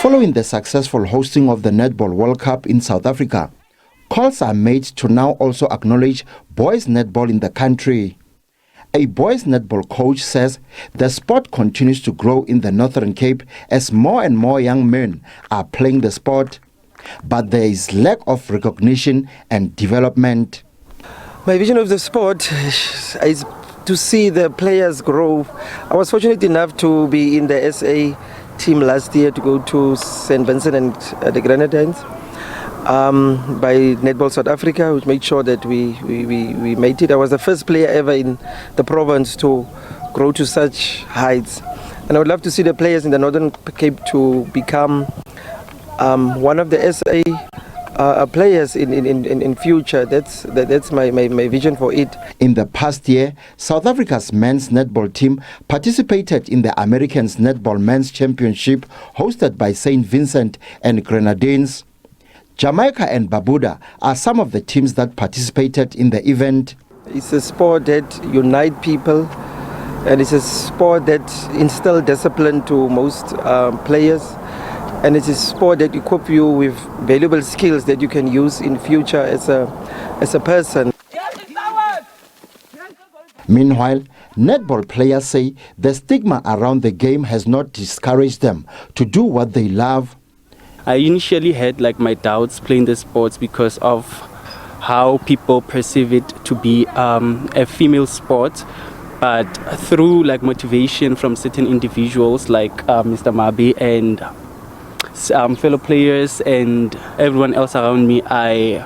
Following the successful hosting of the Netball World Cup in South Africa, calls are made to now also acknowledge boys netball in the country. A boys netball coach says the sport continues to grow in the Northern Cape as more and more young men are playing the sport, but there is lack of recognition and development. My vision of the sport is to see the players grow. I was fortunate enough to be in the SA team last year to go to St. Vincent and the Grenadines by Netball South Africa, which made sure that we made it. I was the first player ever in the province to grow to such heights. And I would love to see the players in the Northern Cape to become one of the SA players in future. That's my vision for it. In the past year, South Africa's men's netball team participated in the Americans Netball Men's Championship hosted by St. Vincent and Grenadines. Jamaica and Barbuda are some of the teams that participated in the event. It's a sport that unites people, and it's a sport that instills discipline to most players. And it's a sport that equips you with valuable skills that you can use in future as a person. Meanwhile, netball players say the stigma around the game has not discouraged them to do what they love. I initially had my doubts playing the sports because of how people perceive it to be a female sport. But through motivation from certain individuals like Mr. Mabi and fellow players and everyone else around me, I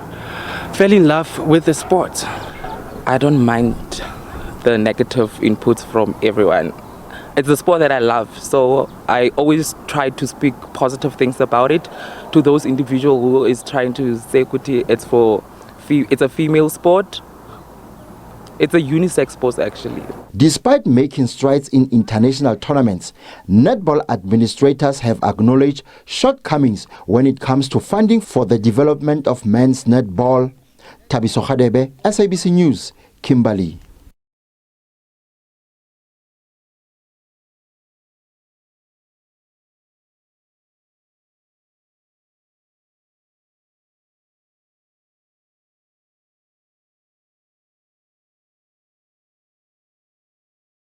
fell in love with the sport. I don't mind the negative inputs from everyone. It's a sport that I love, so I always try to speak positive things about it to those individuals who is trying to say it's a female sport. It's a unisex sport, actually. Despite making strides in international tournaments, netball administrators have acknowledged shortcomings when it comes to funding for the development of men's netball. Tabiso Khadebe, SABC News, Kimberley.